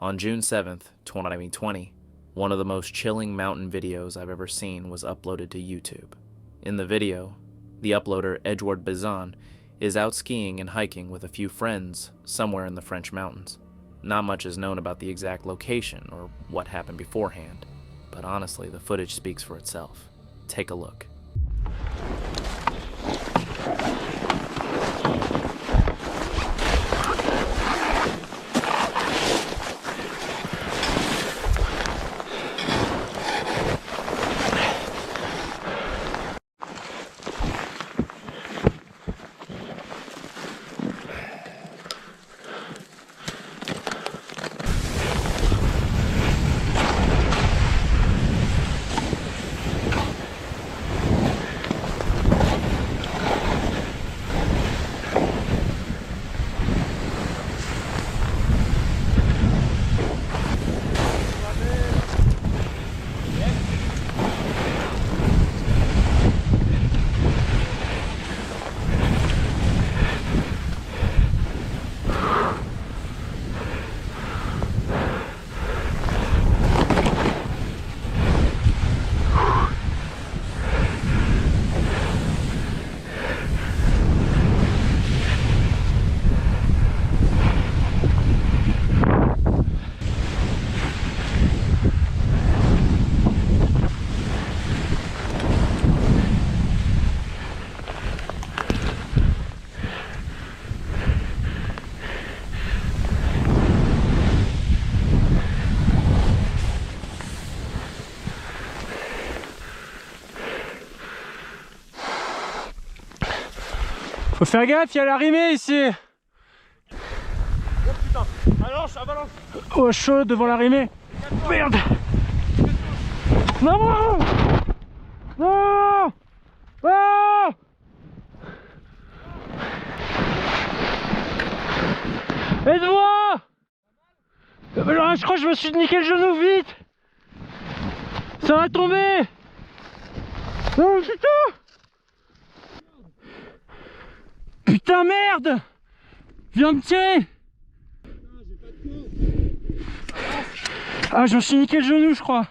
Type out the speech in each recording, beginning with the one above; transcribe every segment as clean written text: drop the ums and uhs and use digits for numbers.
On June 7th, 2020, one of the most chilling mountain videos I've ever seen was uploaded to YouTube. In the video, the uploader Edouard Bazin is out skiing and hiking with a few friends somewhere in the French mountains. Not much is known about the exact location or what happened beforehand, but honestly, the footage speaks for itself. Take a look. Faut faire gaffe, il y a l'arrimée ici. Oh putain, avalanche, avalanche. Oh chaud devant l'arrimée. Merde. Non. Non. Oh. Aide-moi. Je crois que je me suis niqué le genou, vite. Ça va tomber. Non putain. Putain merde! Viens me tirer! Ah, je me suis niqué le genou, je crois.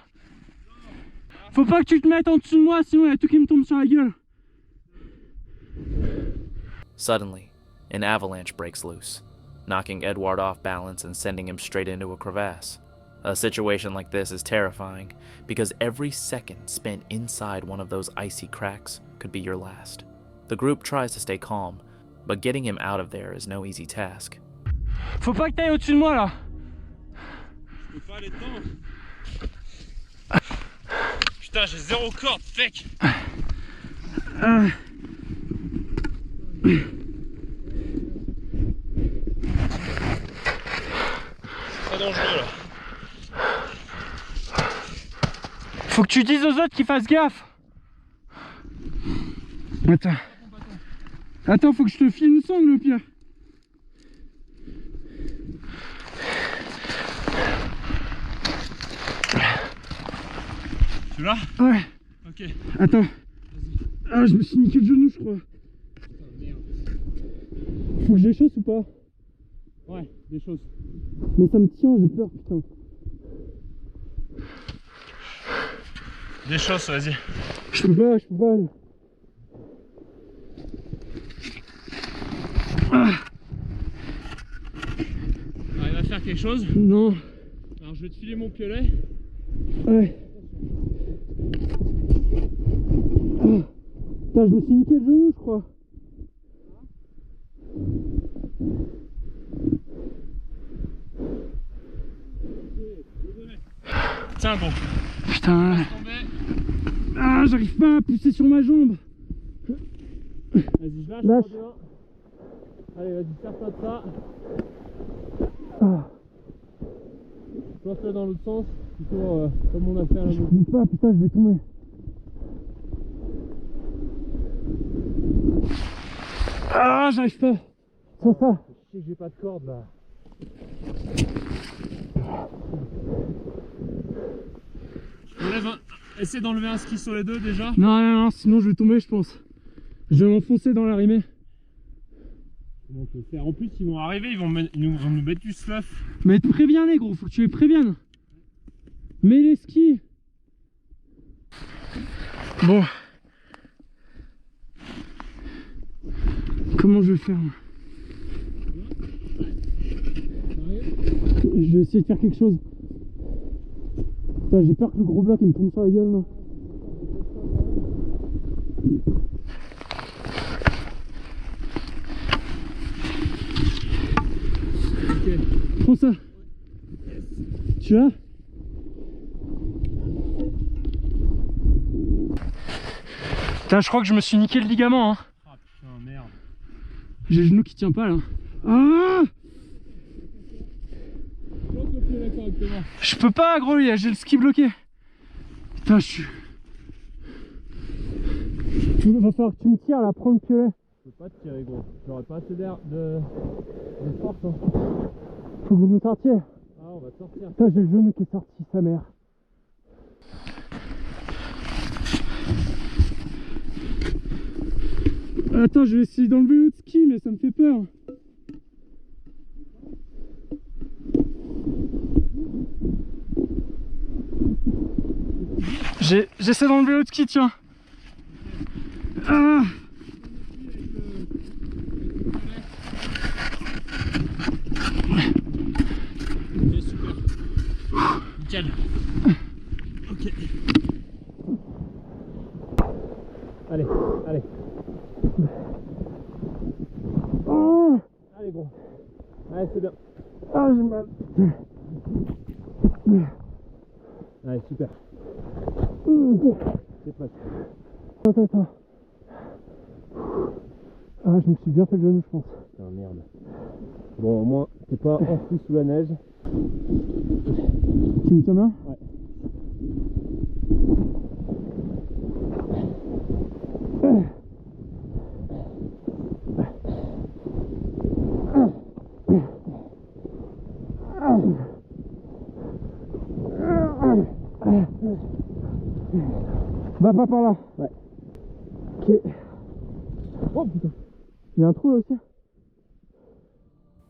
Faut pas que tu te mettes en dessous de moi, sinon il y a tout qui me tombe sur la gueule. Suddenly, an avalanche breaks loose, knocking Edouard off balance and sending him straight into a crevasse. A situation like this is terrifying because every second spent inside one of those icy cracks could be your last. The group tries to stay calm, but getting him out of there is no easy task. Faut pas que t'ailles au-dessus de moi là. Je peux pas aller dedans. Putain, j'ai zéro corde, fake. C'est très dangereux là. Faut que tu dises aux autres qu'ils fassent gaffe. Attends. Attends, faut que je te file une sangle au pire. Tu l'as? Ouais. Ok. Attends. Ah, je me suis niqué le genou, je crois. Putain, merde. Faut que je les chausse ou pas? Ouais, des choses. Mais ça me tient, j'ai peur, putain. Des choses, vas-y. Je peux pas. Il va faire quelque chose. Non. Alors je vais te filer mon piolet. Ouais. Putain, je me suis niqué le genou, je crois. Tiens bon. Putain. Ah, j'arrive pas à pousser sur ma jambe. Vas-y, je lâche. Lâche. Allez, vas-y, serre-toi de ça. Ah. Plante-le dans l'autre sens, plutôt comme on a fait à la Je peux pas, putain, je vais tomber. Ah, j'arrive pas. Sans ça. Je sais que j'ai pas de corde là. Essaie d'enlever un ski sur les deux déjà. Non, sinon je vais tomber, je pense. Je vais m'enfoncer dans l'arrimée. Comment on peut faire? En plus, ils vont arriver, ils vont nous mettre du stuff. Mais préviens les gros, faut que tu les préviennes. Mets les skis. Bon. Comment je vais faire? Je vais essayer de faire quelque chose. J'ai peur que le gros bloc il me tombe sur la gueule là. Ok. Prends ça. Tu as? Putain, je crois que je me suis niqué le ligament hein. Ah putain, merde. J'ai le genou qui tient pas là. Ah! Je peux pas gros, j'ai le ski bloqué. Putain, il va falloir que tu me tires là, prends le piolet. Je peux pas te tirer gros, j'aurais pas assez d'air de force hein. Faut que vous me sortiez. Ah on va sortir. Putain, j'ai le genou qui est sorti, sa mère. Attends, je vais essayer d'enlever l'autre ski, mais ça me fait peur. J'essaie d'enlever l'autre ski, tiens. Ah. Ok, super. Nickel. Ok. Allez, allez. Oh. Allez gros. Allez, c'est bien. Ah, j'ai mal. Allez, super. C'est presque. Attends. Ah, je me suis bien fait le genou, je pense. Putain, merde. Bon, au moins, t'es pas enfui sous la neige. Tu me tiens bien? Ouais. Va pas par là. Ouais. Ok. Oh putain. Il y a un trou là aussi.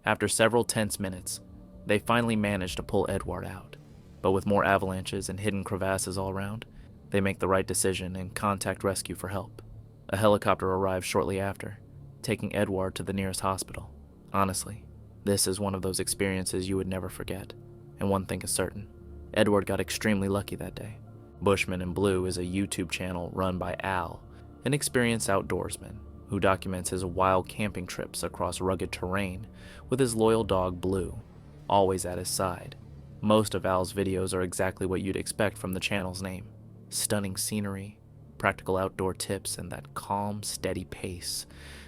After several tense minutes, they finally managed to pull Edward out. But with more avalanches and hidden crevasses all around, they make the right decision and contact rescue for help. A helicopter arrives shortly after, taking Edward to the nearest hospital. Honestly, this is one of those experiences you would never forget. And one thing is certain, Edward got extremely lucky that day. Bushman in Blue is a YouTube channel run by Al, an experienced outdoorsman who documents his wild camping trips across rugged terrain with his loyal dog Blue, always at his side. Most of Al's videos are exactly what you'd expect from the channel's name. Stunning scenery, practical outdoor tips, and that calm, steady pace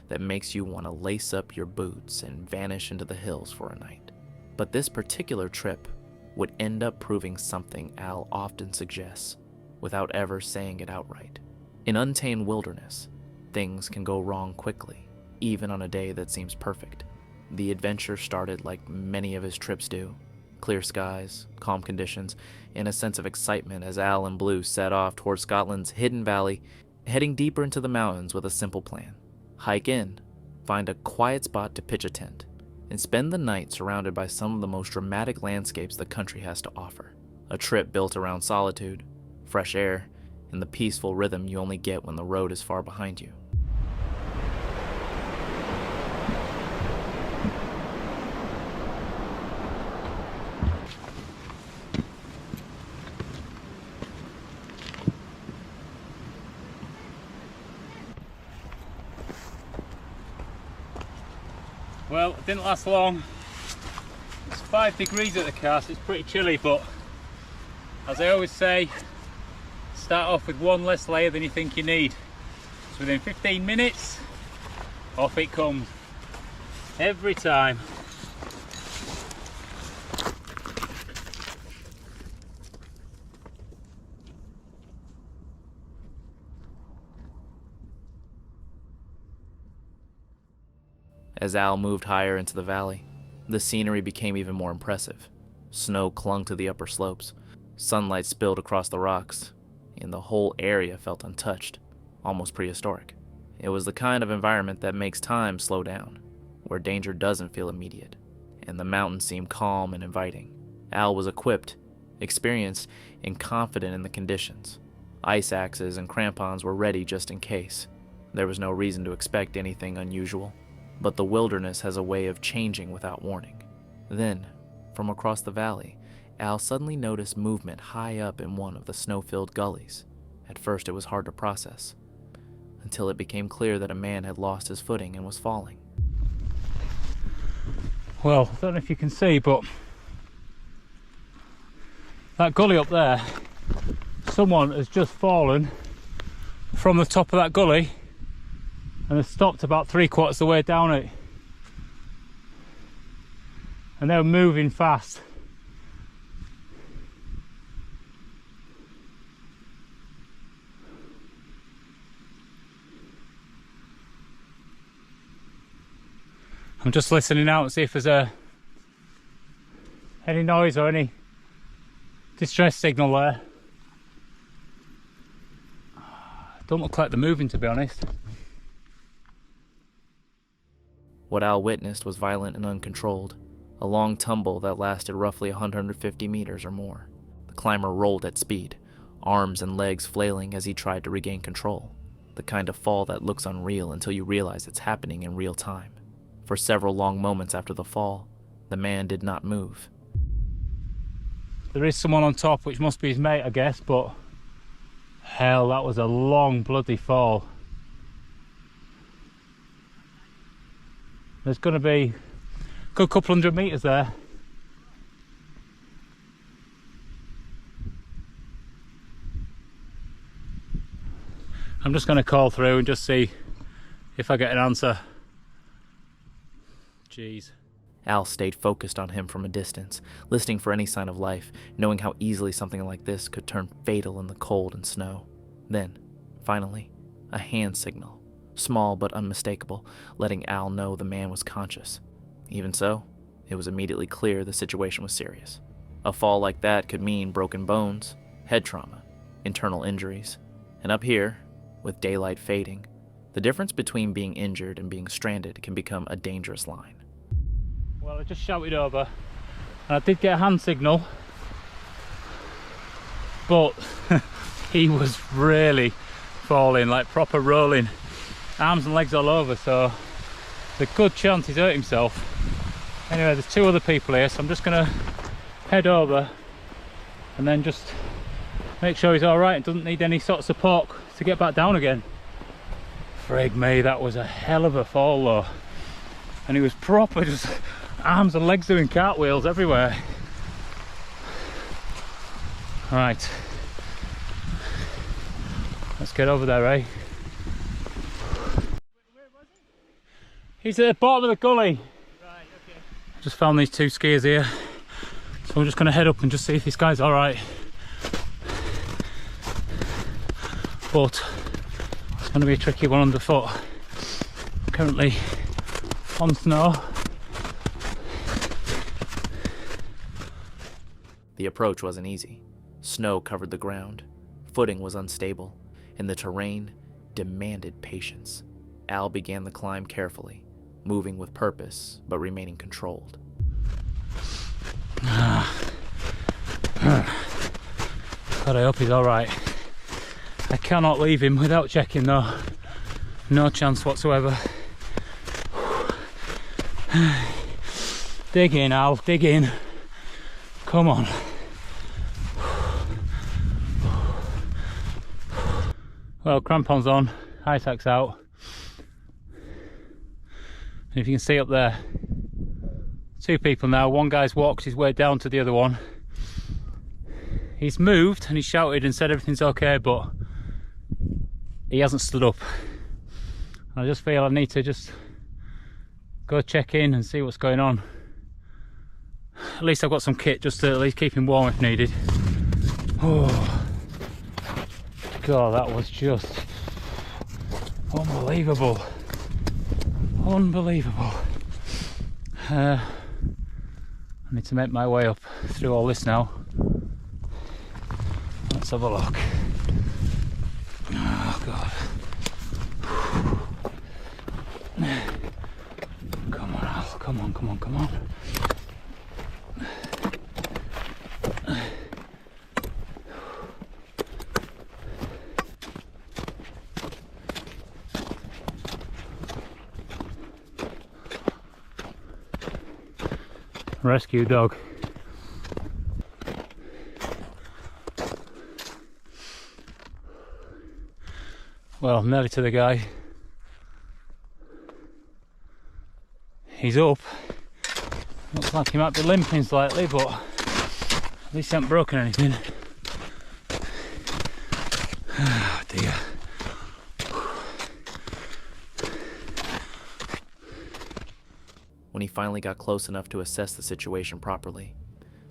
that makes you want to lace up your boots and vanish into the hills for a night. But this particular trip would end up proving something Al often suggests, without ever saying it outright. In untamed wilderness, things can go wrong quickly, even on a day that seems perfect. The adventure started like many of his trips do. Clear skies, calm conditions, and a sense of excitement as Al and Blue set off towards Scotland's Hidden Valley, heading deeper into the mountains with a simple plan. Hike in, find a quiet spot to pitch a tent, and spend the night surrounded by some of the most dramatic landscapes the country has to offer. A trip built around solitude, fresh air, and the peaceful rhythm you only get when the road is far behind you. Well, it didn't last long. It's 5 degrees at the car, so it's pretty chilly, but as I always say, start off with one less layer than you think you need. So within 15 minutes, off it comes. Every time. As Al moved higher into the valley, the scenery became even more impressive. Snow clung to the upper slopes, sunlight spilled across the rocks, and the whole area felt untouched, almost prehistoric. It was the kind of environment that makes time slow down. where danger doesn't feel immediate, and the mountain seemed calm and inviting. Al was equipped, experienced, and confident in the conditions. Ice axes and crampons were ready just in case. There was no reason to expect anything unusual, but the wilderness has a way of changing without warning. Then, from across the valley, Al suddenly noticed movement high up in one of the snow-filled gullies. At first it was hard to process, until it became clear that a man had lost his footing and was falling. Well, I don't know if you can see, but that gully up there, someone has just fallen from the top of that gully and has stopped about 3/4 of the way down it. And they were moving fast. I'm just listening out and see if there's any noise or any distress signal there. Don't look like they're moving, to be honest. What Al witnessed was violent and uncontrolled, a long tumble that lasted roughly 150 meters or more. The climber rolled at speed, arms and legs flailing as he tried to regain control, the kind of fall that looks unreal until you realize it's happening in real time. For several long moments after the fall, the man did not move. There is someone on top, which must be his mate, I guess, but hell, that was a long bloody fall. There's going to be a good couple hundred meters there. I'm just going to call through and just see if I get an answer. Jeez. Al stayed focused on him from a distance, listening for any sign of life, knowing how easily something like this could turn fatal in the cold and snow. Then, finally, a hand signal, small but unmistakable, letting Al know the man was conscious. Even so, it was immediately clear the situation was serious. A fall like that could mean broken bones, head trauma, internal injuries, and up here, with daylight fading, the difference between being injured and being stranded can become a dangerous line. Well, I just shouted over and I did get a hand signal, but he was really falling, like proper rolling, arms and legs all over, so there's a good chance he's hurt himself. Anyway, there's two other people here, so I'm just gonna head over and then just make sure he's alright and doesn't need any sort of support to get back down again. Frig me, that was a hell of a fall though, and he was proper just arms and legs doing cartwheels everywhere. Right, let's get over there, eh? He's at the bottom of the gully. Right, okay. Just found these two skiers here, so I'm just going to head up and just see if this guy's alright. But it's going to be a tricky one underfoot. Currently on snow. The approach wasn't easy. Snow covered the ground, footing was unstable, and the terrain demanded patience. Al began the climb carefully, moving with purpose, but remaining controlled. God, I hope he's alright. I cannot leave him without checking though. No chance whatsoever. Dig in, Al, dig in. Come on. Well, crampons on, ice axe out. And if you can see up there, two people now. One guy's walked his way down to the other one. He's moved and he shouted and said everything's okay, but he hasn't stood up. I just feel I need to just go check in and see what's going on. At least I've got some kit just to at least keep him warm if needed. Oh God, that was just unbelievable. Unbelievable. I need to make my way up through all this now. Let's have a look. Oh God. Come come on, come on, come on. Rescue dog. Well, I'm nearly to the guy. He's up. Looks like he might be limping slightly, but at least he hasn't broken anything. Oh dear. When he finally got close enough to assess the situation properly,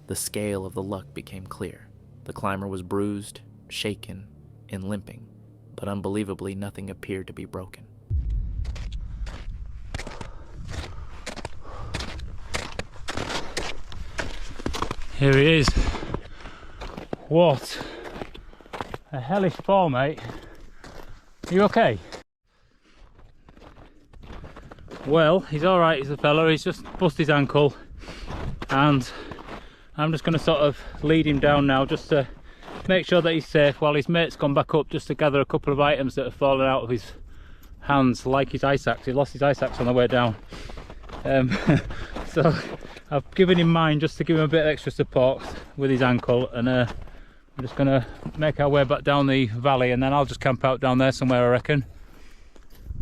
the scale of the luck became clear. The climber was bruised, shaken, and limping, but unbelievably nothing appeared to be broken. Here he is. What a hellish fall, mate. Are you okay? Well, he's alright, he's a fella. He's just busted his ankle, and I'm just going to sort of lead him down now just to make sure that he's safe while his mate's gone back up just to gather a couple of items that have fallen out of his hands, like his ice axe. He lost his ice axe on the way down. So I've given him mine just to give him a bit of extra support with his ankle, and I'm just going to make our way back down the valley, and then I'll just camp out down there somewhere, I reckon.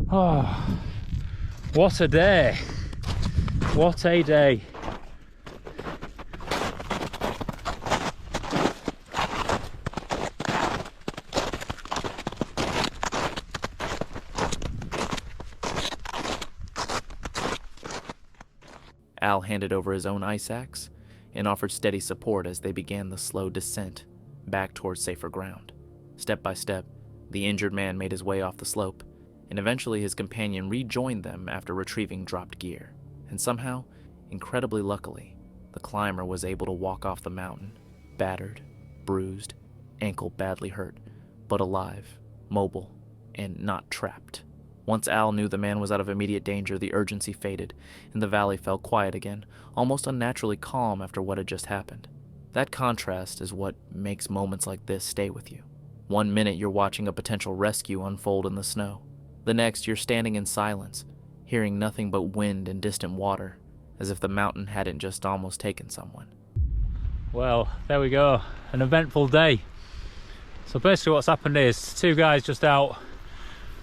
Oh, what a day! What a day! Al handed over his own ice axe and offered steady support as they began the slow descent back towards safer ground. Step by step, the injured man made his way off the slope, and eventually his companion rejoined them after retrieving dropped gear. And somehow, incredibly luckily, the climber was able to walk off the mountain, battered, bruised, ankle badly hurt, but alive, mobile, and not trapped. Once Al knew the man was out of immediate danger, the urgency faded, and the valley fell quiet again, almost unnaturally calm after what had just happened. That contrast is what makes moments like this stay with you. One minute you're watching a potential rescue unfold in the snow. The next you're standing in silence, hearing nothing but wind and distant water, as if the mountain hadn't just almost taken someone. Well, there we go. An eventful day. So basically what's happened is two guys just out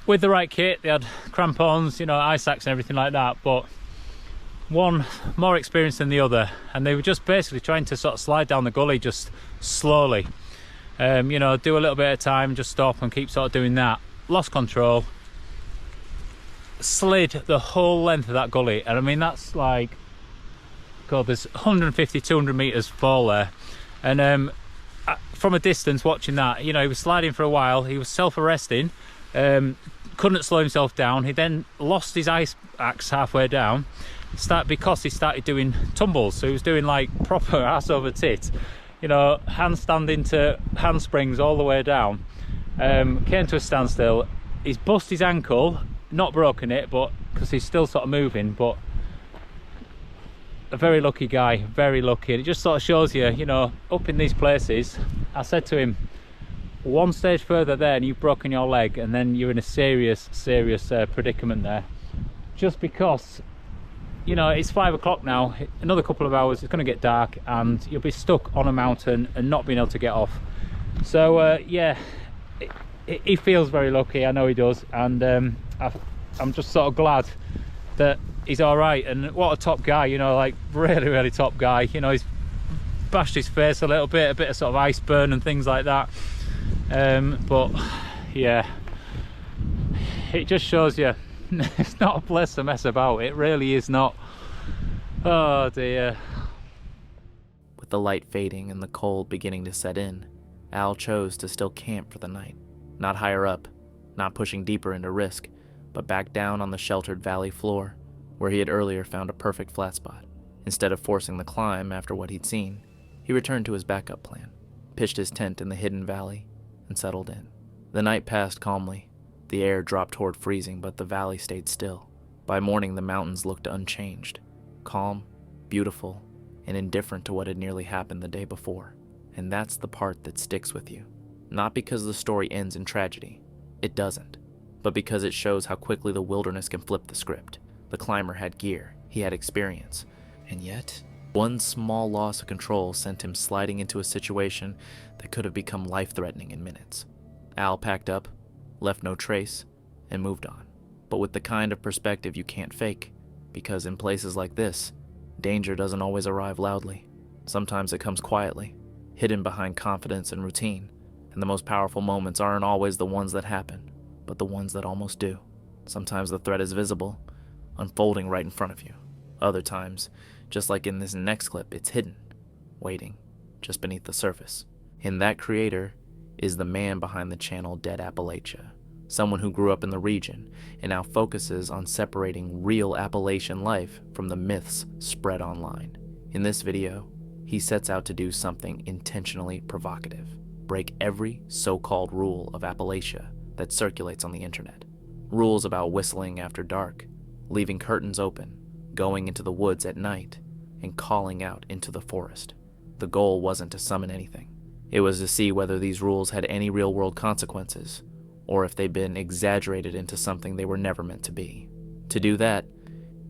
with the right kit. They had crampons, you know, ice axe and everything like that, but one more experienced than the other, and they were just basically trying to sort of slide down the gully just slowly. You know, do a little bit at a time, just stop and keep sort of doing that. Lost control, slid the whole length of that gully, and I mean that's like, God, there's 150, 200 meters fall there, and from a distance watching that, you know, he was sliding for a while, he was self-arresting, couldn't slow himself down. He then lost his ice axe halfway down, because he started doing tumbles, so he was doing like proper ass over tit, you know, handstanding to handsprings all the way down. Came to a standstill. He's bust his ankle, not broken it, but because he's still sort of moving, but a very lucky guy, very lucky. And it just sort of shows you, you know, up in these places, I said to him, one stage further there and you've broken your leg, and then you're in a serious predicament there, just because, you know, it's 5 o'clock now. Another couple of hours, it's going to get dark, and you'll be stuck on a mountain and not being able to get off. So yeah, he feels very lucky, I know he does, and I'm just sort of glad that he's all right. And what a top guy, you know, like really top guy. You know, he's bashed his face a little bit, of sort of ice burn and things like that. But yeah, it just shows you it's not a place to mess about. It really is not. Oh dear. With the light fading and the cold beginning to set in, Al chose to still camp for the night. Not higher up, not pushing deeper into risk, but back down on the sheltered valley floor, where he had earlier found a perfect flat spot. Instead of forcing the climb after what he'd seen, he returned to his backup plan, pitched his tent in the hidden valley, and settled in. The night passed calmly. The air dropped toward freezing, but the valley stayed still. By morning, the mountains looked unchanged. calm, beautiful, and indifferent to what had nearly happened the day before. And that's the part that sticks with you. Not because the story ends in tragedy. It doesn't. But because it shows how quickly the wilderness can flip the script. The climber had gear, he had experience, and yet, one small loss of control sent him sliding into a situation that could have become life-threatening in minutes. Al packed up, left no trace, and moved on. But with the kind of perspective you can't fake, because in places like this, danger doesn't always arrive loudly. Sometimes it comes quietly, hidden behind confidence and routine, and the most powerful moments aren't always the ones that happen, but the ones that almost do. Sometimes the threat is visible, unfolding right in front of you. Other times, just like in this next clip, it's hidden, waiting, just beneath the surface. And that creator is the man behind the channel Dead Appalachia, someone who grew up in the region and now focuses on separating real Appalachian life from the myths spread online. In this video, he sets out to do something intentionally provocative, break every so-called rule of Appalachia that circulates on the internet. Rules about whistling after dark, leaving curtains open, going into the woods at night, and calling out into the forest. The goal wasn't to summon anything. It was to see whether these rules had any real-world consequences, or if they'd been exaggerated into something they were never meant to be. To do that,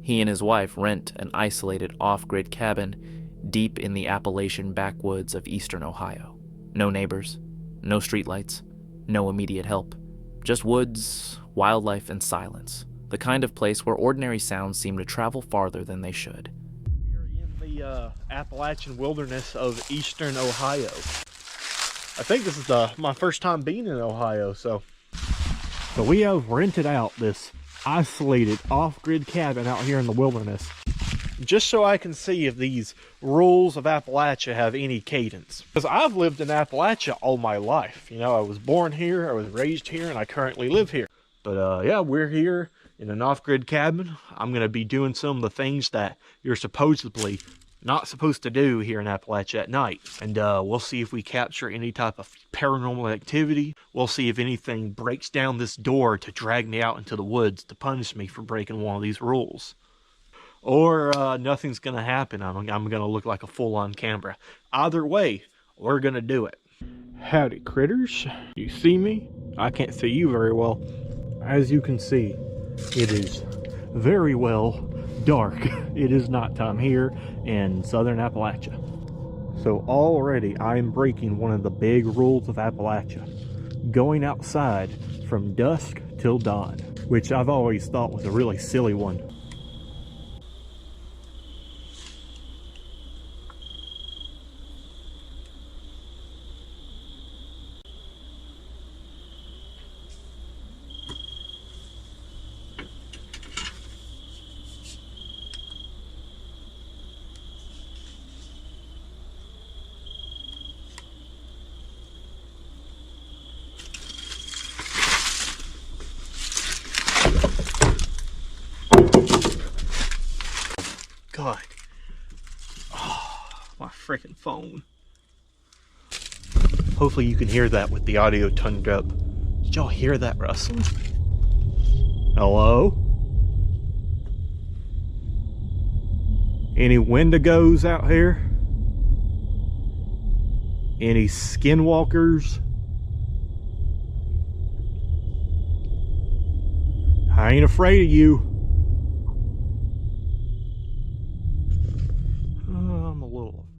he and his wife rent an isolated off-grid cabin deep in the Appalachian backwoods of eastern Ohio. No neighbors, no streetlights, no immediate help. Just woods, wildlife, and silence. The kind of place where ordinary sounds seem to travel farther than they should. We're in the Appalachian wilderness of eastern Ohio. I think this is my first time being in Ohio, so we have rented out this isolated off-grid cabin out here in the wilderness, just so I can see if these rules of Appalachia have any cadence. Because I've lived in Appalachia all my life. You know, I was born here, I was raised here, and I currently live here. But yeah, we're here in an off-grid cabin. I'm going to be doing some of the things that you're supposedly not supposed to do here in Appalachia at night. And we'll see if we capture any type of paranormal activity. We'll see if anything breaks down this door to drag me out into the woods to punish me for breaking one of these rules. Or nothing's going to happen. I'm going to look like a fool on camera. Either way, we're going to do it. Howdy, critters. You see me? I can't see you very well. As you can see, it is very well dark. It is nighttime here in southern Appalachia. So already I'm breaking one of the big rules of Appalachia. Going outside from dusk till dawn, which I've always thought was a really silly one. God. Oh, my freaking phone. Hopefully you can hear that with the audio turned up. Did y'all hear that rustling? Hello? Any wendigos out here? Any skinwalkers? I ain't afraid of you.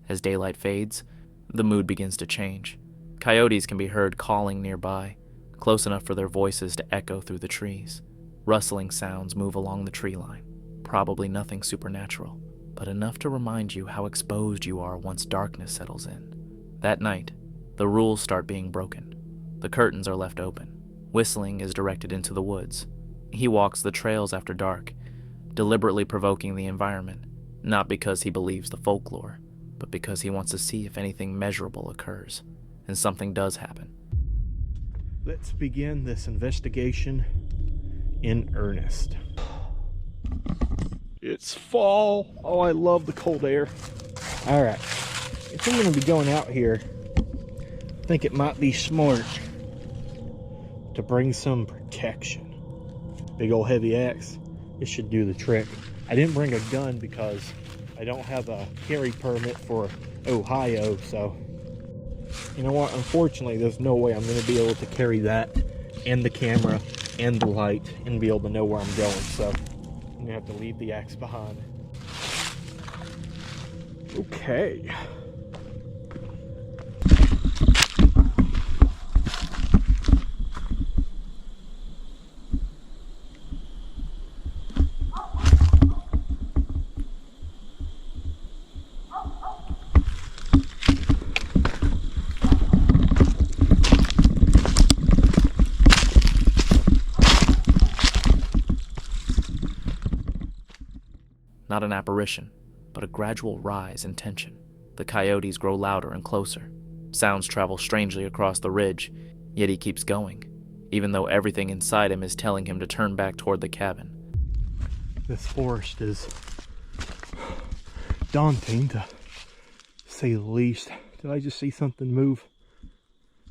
As daylight fades, the mood begins to change. Coyotes can be heard calling nearby, close enough for their voices to echo through the trees. Rustling sounds move along the tree line. Probably nothing supernatural, but enough to remind you how exposed you are once darkness settles in. That night, the rules start being broken. The curtains are left open. Whistling is directed into the woods. He walks the trails after dark, deliberately provoking the environment, not because he believes the folklore, but because he wants to see if anything measurable occurs, and something does happen. Let's begin this investigation in earnest. It's fall. Oh, I love the cold air. All right, if I'm going to be going out here, I think it might be smart to bring some protection. Big old heavy axe, it should do the trick. I didn't bring a gun because I don't have a carry permit for Ohio, so you know what? Unfortunately, there's no way I'm going to be able to carry that and the camera and the light and be able to know where I'm going, so I'm going to have to leave the axe behind. Okay. Not an apparition, but a gradual rise in tension. The coyotes grow louder and closer. Sounds travel strangely across the ridge, yet he keeps going, even though everything inside him is telling him to turn back toward the cabin. This forest is daunting, to say the least. Did I just see something move?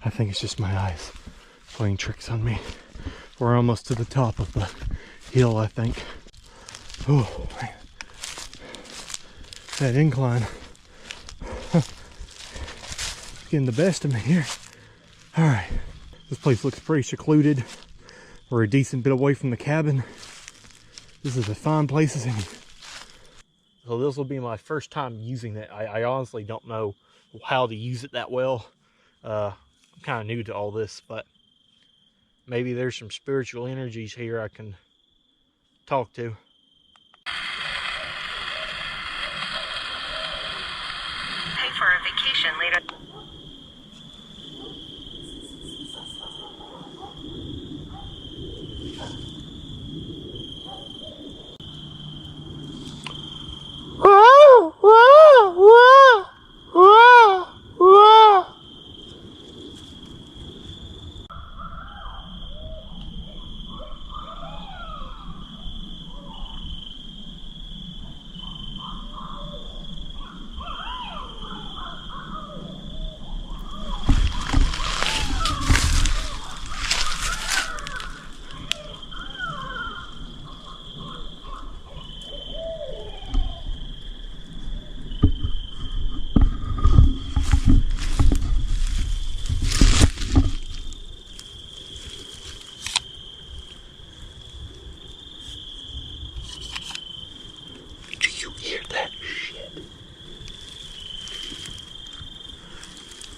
I think it's just my eyes playing tricks on me. We're almost to the top of the hill, I think. Oh, man. That incline. It's getting the best of me here. Alright. This place looks pretty secluded. We're a decent bit away from the cabin. This is as fine place as any. So this will be my first time using it. I honestly don't know how to use it that well. I'm kind of new to all this, but maybe there's some spiritual energies here I can talk to. Pay for a vacation later.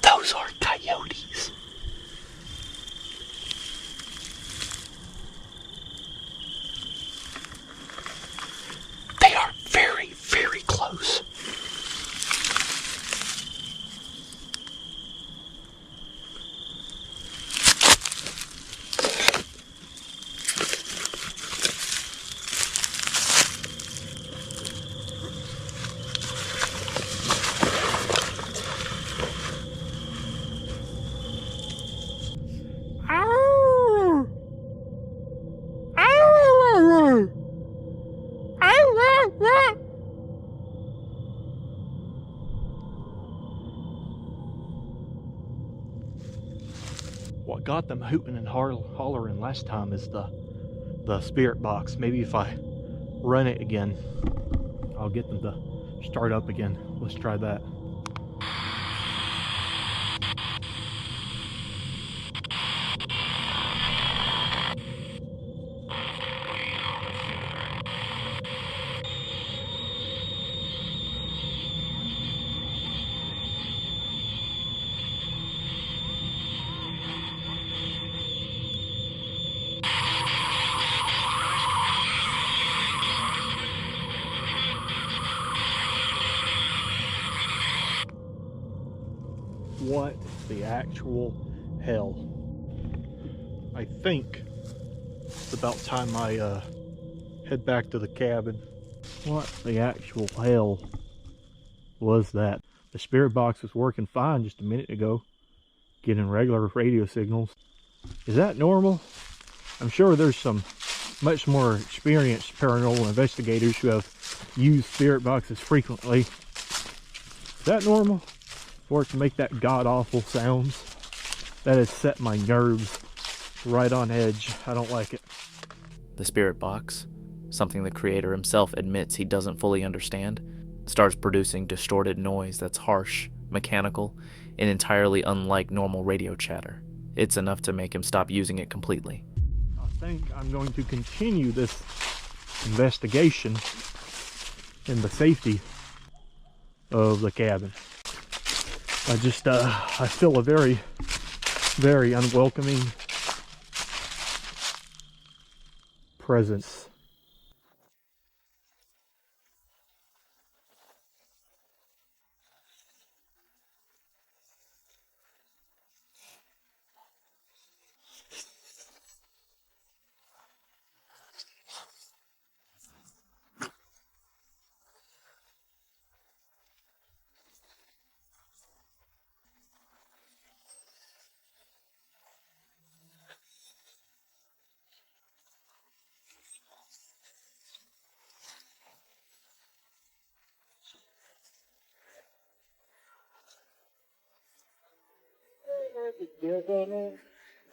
Those are coyotes. They are very, very close. What got them hooting and hollering last time is the spirit box. Maybe if I run it again, I'll get them to start up again. Let's try that. What the actual hell? I think it's about time I head back to the cabin. What the actual hell was that? The spirit box was working fine just a minute ago, getting regular radio signals. Is that normal? I'm sure there's some much more experienced paranormal investigators who have used spirit boxes frequently. Is that normal? For it to make that god-awful sounds? That has set my nerves right on edge. I don't like it. The spirit box, something the creator himself admits he doesn't fully understand, starts producing distorted noise that's harsh, mechanical, and entirely unlike normal radio chatter. It's enough to make him stop using it completely. I think I'm going to continue this investigation in the safety of the cabin. I feel a very, very unwelcoming presence.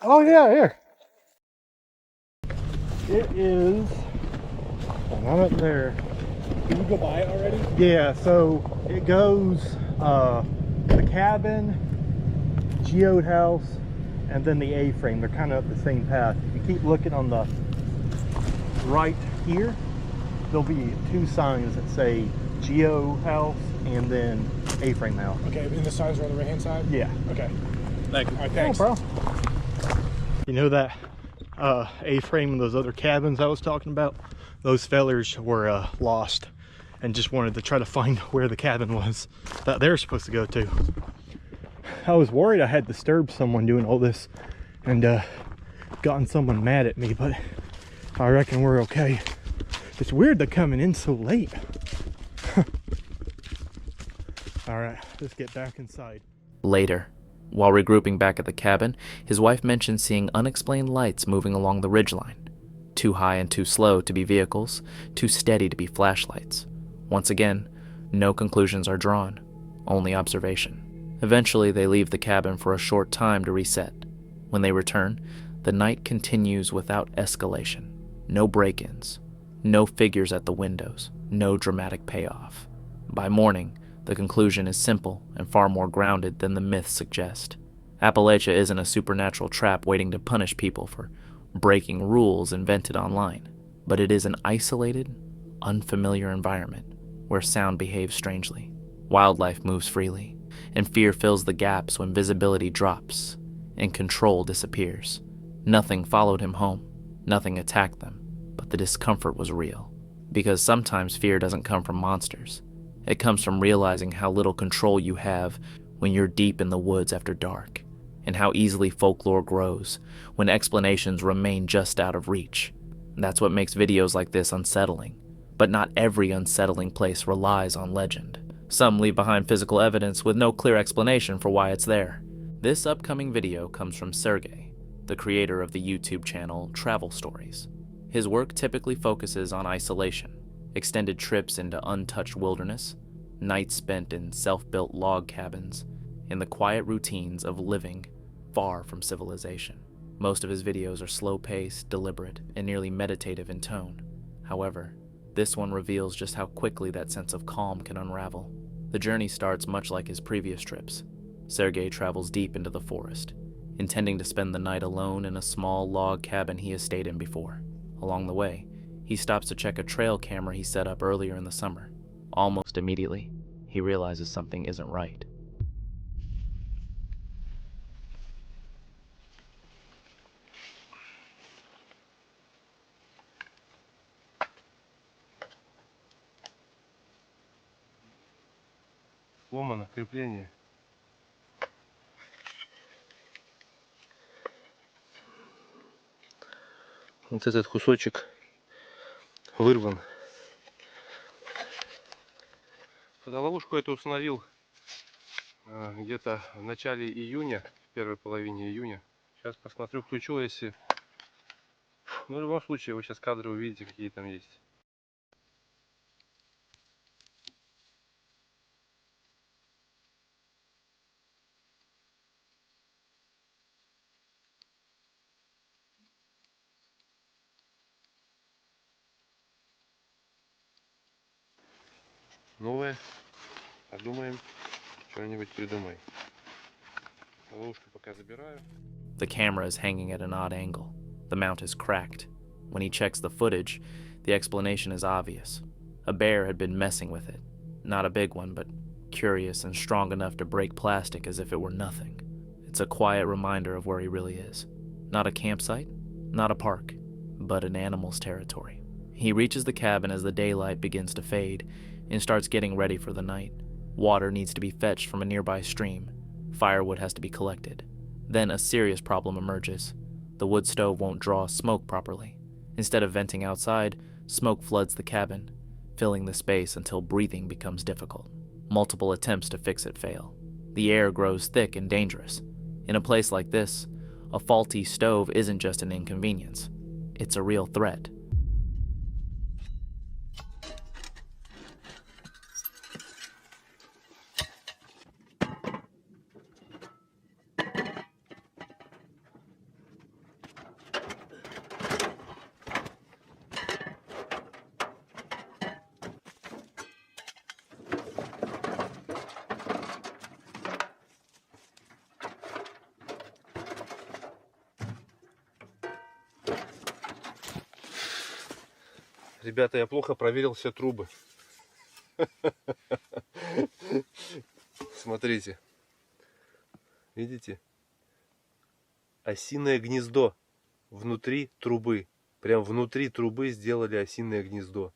Oh yeah, here. It is. I'm up there. Did you go by it already? Yeah, so it goes the cabin, geode house, and then the A-frame. They're kind of up the same path. If you keep looking on the right here, there'll be two signs that say geo house and then A-frame house. Okay, and the signs are on the right hand side? Yeah. Okay. Thank you. All right, thanks. No problem. You know that A-frame and those other cabins I was talking about? Those fellers were lost and just wanted to try to find where the cabin was that they're supposed to go to. I was worried I had disturbed someone doing all this and gotten someone mad at me, but I reckon we're okay. It's weird they're coming in so late. All right, let's get back inside. Later, while regrouping back at the cabin, his wife mentioned seeing unexplained lights moving along the ridgeline. Too high and too slow to be vehicles, too steady to be flashlights. Once again, no conclusions are drawn, only observation. Eventually, they leave the cabin for a short time to reset. When they return, the night continues without escalation. No break-ins, no figures at the windows, no dramatic payoff. By morning, the conclusion is simple and far more grounded than the myths suggest. Appalachia isn't a supernatural trap waiting to punish people for breaking rules invented online, but it is an isolated, unfamiliar environment where sound behaves strangely, wildlife moves freely, and fear fills the gaps when visibility drops and control disappears. Nothing followed him home, nothing attacked them, but the discomfort was real. Because sometimes fear doesn't come from monsters. It comes from realizing how little control you have when you're deep in the woods after dark, and how easily folklore grows when explanations remain just out of reach. That's what makes videos like this unsettling. But not every unsettling place relies on legend. Some leave behind physical evidence with no clear explanation for why it's there. This upcoming video comes from Sergey, the creator of the YouTube channel Travel Stories. His work typically focuses on isolation, extended trips into untouched wilderness, nights spent in self-built log cabins, and the quiet routines of living far from civilization. Most of his videos are slow-paced, deliberate, and nearly meditative in tone. However, this one reveals just how quickly that sense of calm can unravel. The journey starts much like his previous trips. Sergey travels deep into the forest, intending to spend the night alone in a small log cabin he has stayed in before. Along the way, he stops to check a trail camera he set up earlier in the summer. Almost immediately, he realizes something isn't right. Сломано крепление. Вот этот кусочек вырван. Фотоловушку эту установил где-то в начале июня, в первой половине июня. Сейчас посмотрю, включу, если... Ну, в любом случае, вы сейчас кадры увидите, какие там есть. новое. Подумаем, что-нибудь придумай. Ловушку пока забираю. The camera is hanging at an odd angle. The mount is cracked. When he checks the footage, the explanation is obvious. A bear had been messing with it. Not a big one, but curious and strong enough to break plastic as if it were nothing. It's a quiet reminder of where he really is. Not a campsite, not a park, but an animal's territory. He reaches the cabin as the daylight begins to fade and starts getting ready for the night. Water needs to be fetched from a nearby stream. Firewood has to be collected. Then a serious problem emerges. The wood stove won't draw smoke properly. Instead of venting outside, smoke floods the cabin, filling the space until breathing becomes difficult. Multiple attempts to fix it fail. The air grows thick and dangerous. In a place like this, a faulty stove isn't just an inconvenience. It's a real threat. Ребята, я плохо проверил все трубы. Смотрите. Видите? Осиное гнездо внутри трубы. Прям внутри трубы сделали осиное гнездо.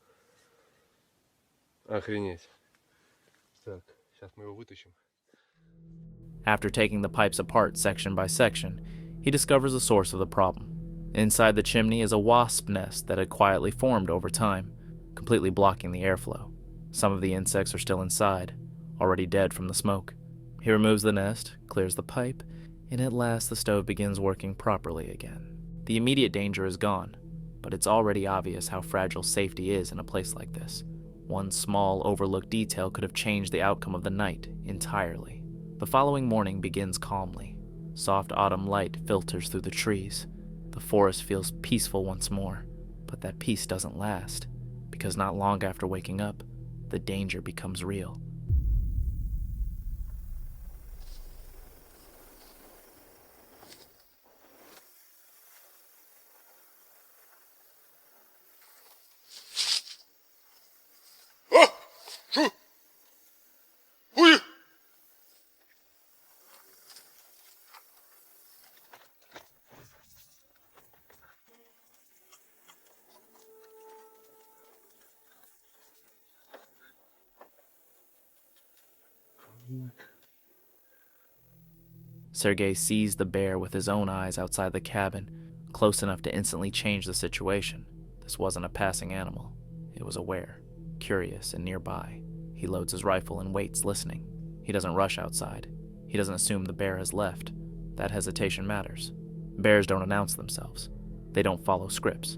Охренеть. Так, сейчас мы его вытащим. After taking the pipes apart section by section, he discovers the source of the problem. Inside the chimney is a wasp nest that had quietly formed over time, completely blocking the airflow. Some of the insects are still inside, already dead from the smoke. He removes the nest, clears the pipe, and at last the stove begins working properly again. The immediate danger is gone, but it's already obvious how fragile safety is in a place like this. One small, overlooked detail could have changed the outcome of the night entirely. The following morning begins calmly. Soft autumn light filters through the trees. The forest feels peaceful once more, but that peace doesn't last, because not long after waking up, the danger becomes real. Sergei sees the bear with his own eyes outside the cabin, close enough to instantly change the situation. This wasn't a passing animal. It was aware, curious, and nearby. He loads his rifle and waits, listening. He doesn't rush outside. He doesn't assume the bear has left. That hesitation matters. Bears don't announce themselves. They don't follow scripts.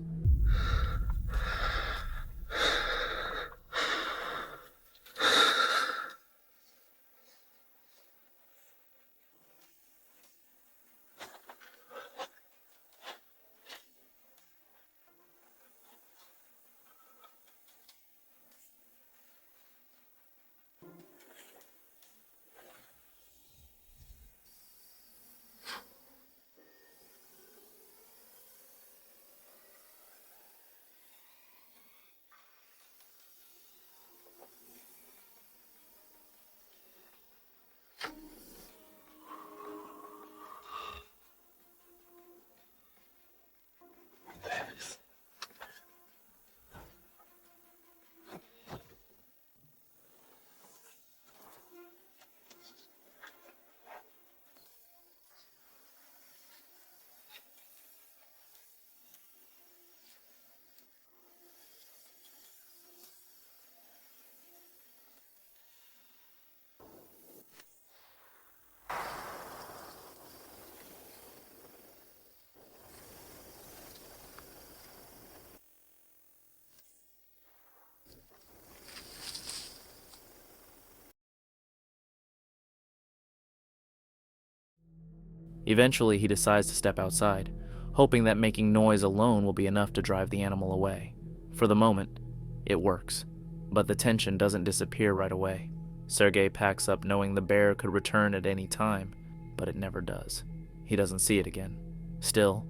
Eventually, he decides to step outside, hoping that making noise alone will be enough to drive the animal away. For the moment, it works. But the tension doesn't disappear right away. Sergei packs up knowing the bear could return at any time, but it never does. He doesn't see it again. Still,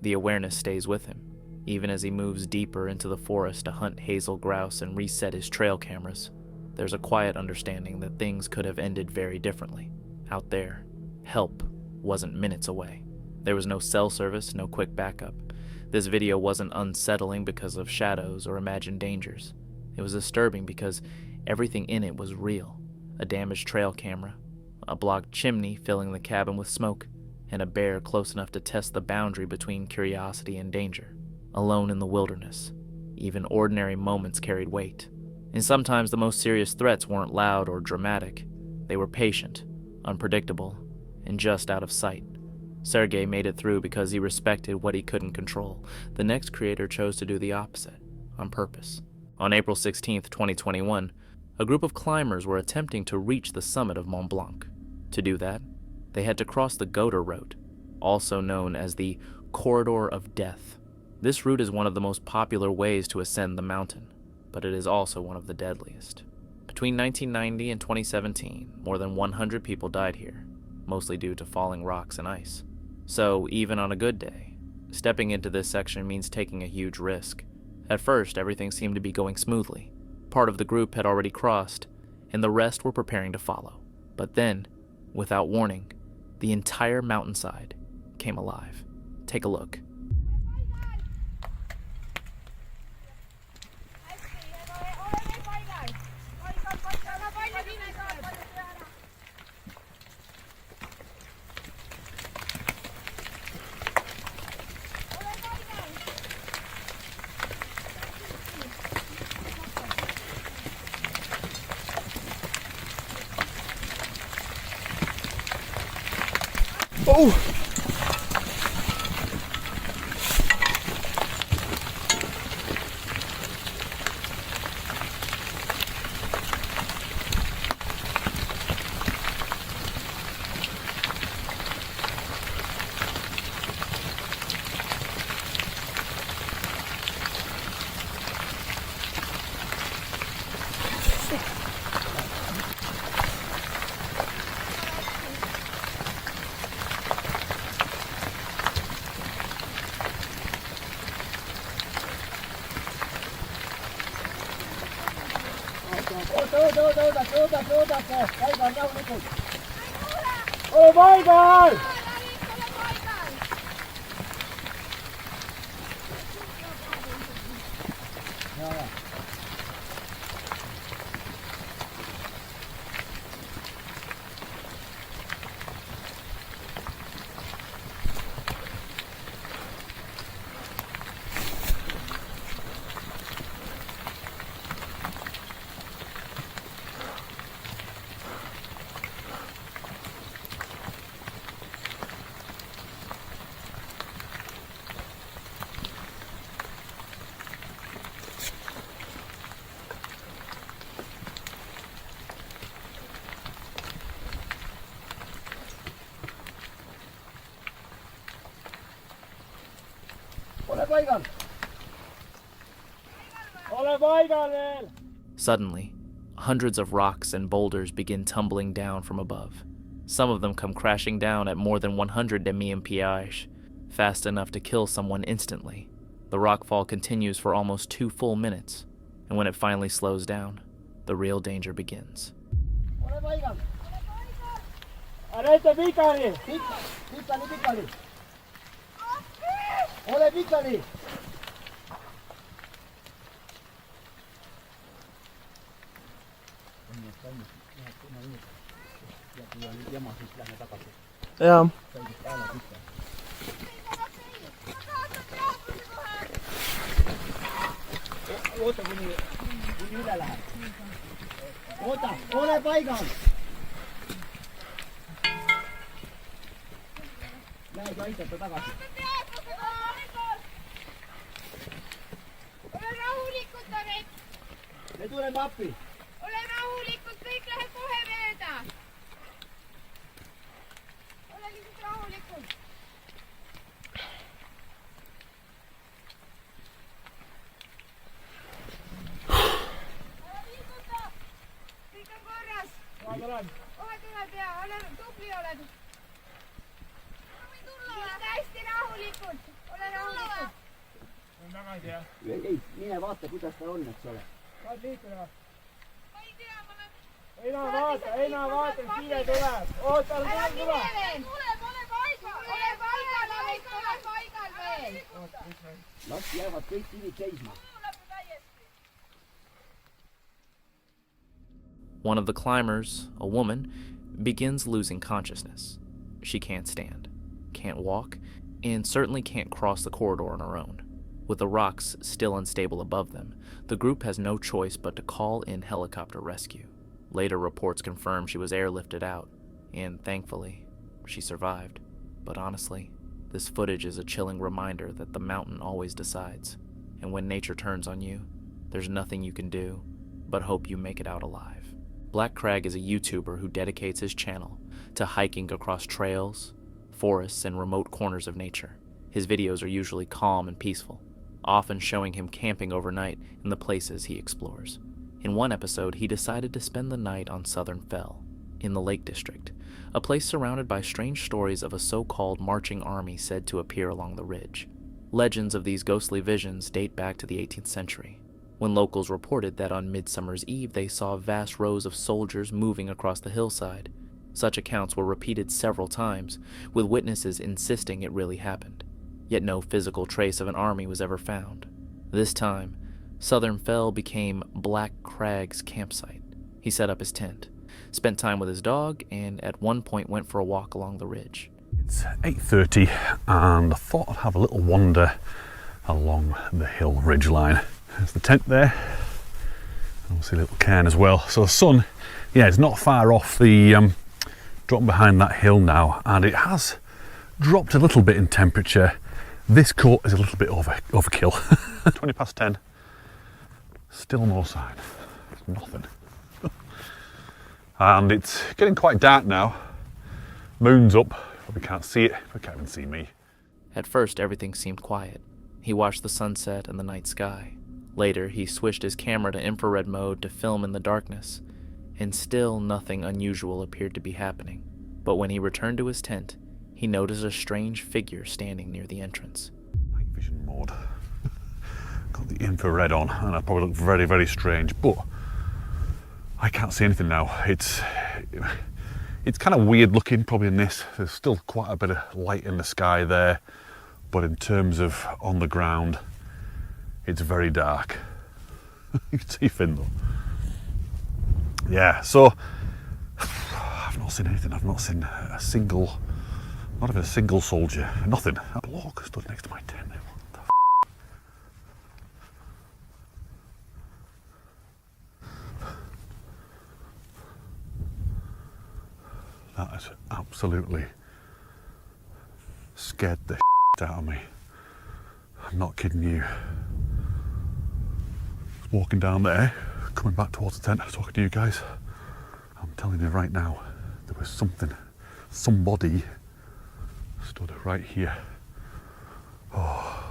the awareness stays with him, even as he moves deeper into the forest to hunt hazel grouse and reset his trail cameras. There's a quiet understanding that things could have ended very differently. Out there, help wasn't minutes away. There was no cell service, no quick backup. This video wasn't unsettling because of shadows or imagined dangers. It was disturbing because everything in it was real. A damaged trail camera, a blocked chimney filling the cabin with smoke, and a bear close enough to test the boundary between curiosity and danger. Alone in the wilderness, even ordinary moments carried weight. And sometimes the most serious threats weren't loud or dramatic. They were patient, unpredictable, and just out of sight. Sergei made it through because he respected what he couldn't control. The next creator chose to do the opposite, on purpose. On April 16, 2021, a group of climbers were attempting to reach the summit of Mont Blanc. To do that, they had to cross the Goder Road, also known as the Corridor of Death. This route is one of the most popular ways to ascend the mountain, but it is also one of the deadliest. Between 1990 and 2017, more than 100 people died here, mostly due to falling rocks and ice. So, even on a good day, stepping into this section means taking a huge risk. At first, everything seemed to be going smoothly. Part of the group had already crossed, and the rest were preparing to follow. But then, without warning, the entire mountainside came alive. Take a look. Oh! Ole paigal! Suddenly, hundreds of rocks and boulders begin tumbling down from above. Some of them come crashing down at more than 100 mph, fast enough to kill someone instantly. The rockfall continues for almost 2 full minutes, and when it finally slows down, the real danger begins. Jaa. Oota, ole paigal! Jäi aitäpä tagasi. Ole rahulikud, Taret! Me tuleme appi! Ole rahulikud, kõik läheb kohe mööda! Ole lihtsalt rahulikud! ei, mine vaata, kuidas ta on, eks ole. ma ei tea, ma olen... ei näe vaata, kiire tuleb. oota, ära mine veel. ole paigal, ole paigal veel. Las jäävad kõik kivid seisma. One of the climbers, a woman, begins losing consciousness. She can't stand, can't walk, and certainly can't cross the corridor on her own. With the rocks still unstable above them, the group has no choice but to call in helicopter rescue. Later reports confirm she was airlifted out, and thankfully, she survived. But honestly, this footage is a chilling reminder that the mountain always decides, and when nature turns on you, there's nothing you can do but hope you make it out alive. Black Crag is a YouTuber who dedicates his channel to hiking across trails, forests, and remote corners of nature. His videos are usually calm and peaceful, often showing him camping overnight in the places he explores. In one episode, he decided to spend the night on Southern Fell, in the Lake District, a place surrounded by strange stories of a so-called marching army said to appear along the ridge. Legends of these ghostly visions date back to the 18th century, when locals reported that on Midsummer's Eve they saw vast rows of soldiers moving across the hillside. Such accounts were repeated several times, with witnesses insisting it really happened. Yet no physical trace of an army was ever found. This time, Southern Fell became Black Crag's campsite. He set up his tent, spent time with his dog, and at one point went for a walk along the ridge. It's 8:30 and I thought I'd have a little wander along the hill ridgeline. There's the tent there, and obviously a little cairn as well. So the sun, yeah, it's not far off the dropping behind that hill now, and it has dropped a little bit in temperature. This coat is a little bit overkill. 20 past 10, still no sign, nothing. And it's getting quite dark now. Moon's up, probably can't see it, but can't even see me. At first, everything seemed quiet. He watched the sunset and the night sky. Later, he switched his camera to infrared mode to film in the darkness, and still nothing unusual appeared to be happening. But when he returned to his tent, he noticed a strange figure standing near the entrance. Night vision mode. Got the infrared on, and I probably look very, very strange, but I can't see anything now. It's kind of weird looking, probably in this. There's still quite a bit of light in the sky there, but in terms of on the ground, it's very dark. You can see Finn though. Yeah, so I've not seen anything. I've not seen a single, not even a single soldier. Nothing. A bloke stood next to my tent. What the That has absolutely scared the out of me. I'm not kidding you. Walking down there, coming back towards the tent, talking to you guys. I'm telling you right now, there was somebody stood right here. Oh,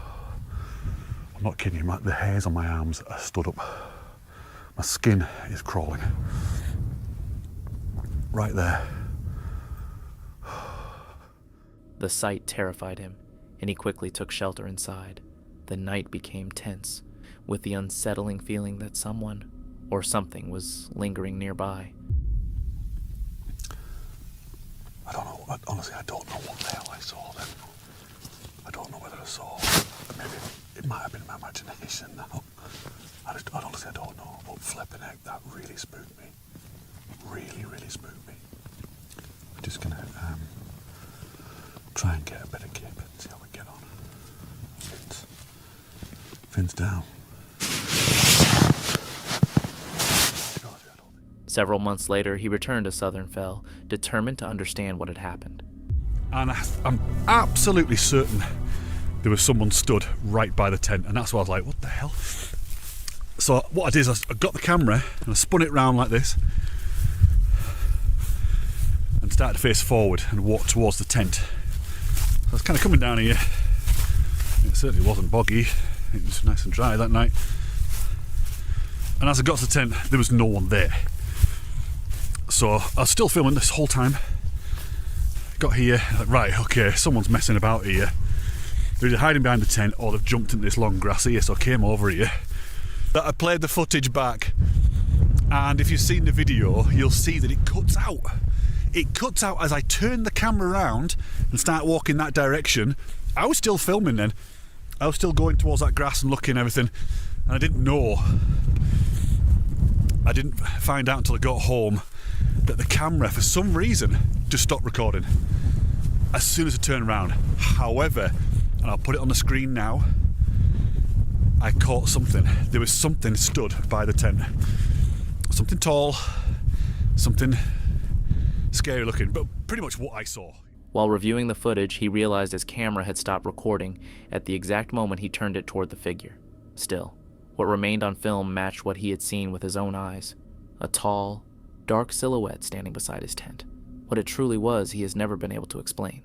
I'm not kidding you, the hairs on my arms are stood up. My skin is crawling. Right there. The sight terrified him, and he quickly took shelter inside. The night became tense, with the unsettling feeling that someone or something was lingering nearby. I don't know, honestly, I don't know what the hell I saw then. I don't know whether I saw, maybe it might have been my imagination now. Honestly, I don't know, but flipping heck, that really spooked me. Really, really spooked me. I'm just gonna try and get a bit of kip and see how we get on. Finn's down. Several months later, he returned to Southern Fell, determined to understand what had happened. And I'm absolutely certain there was someone stood right by the tent, and that's why I was like, what the hell? So what I did is I got the camera and I spun it round like this and started to face forward and walk towards the tent. So I was kind of coming down here. It certainly wasn't boggy. It was nice and dry that night. And as I got to the tent, there was no one there. So I was still filming this whole time. Got here, like, right, okay, someone's messing about here. They're either hiding behind the tent or they've jumped into this long grass here, so I came over here. That I played the footage back, and if you've seen the video, you'll see that it cuts out. It cuts out as I turn the camera around and start walking that direction. I was still filming then. I was still going towards that grass and looking and everything, and I didn't know. I didn't find out until I got home that the camera, for some reason, just stopped recording as soon as I turned around. However, and I'll put it on the screen now, I caught something. There was something stood by the tent. Something tall, something scary looking, but pretty much what I saw. While reviewing the footage, he realized his camera had stopped recording at the exact moment he turned it toward the figure. Still, what remained on film matched what he had seen with his own eyes. A tall, dark silhouette standing beside his tent. What it truly was, he has never been able to explain.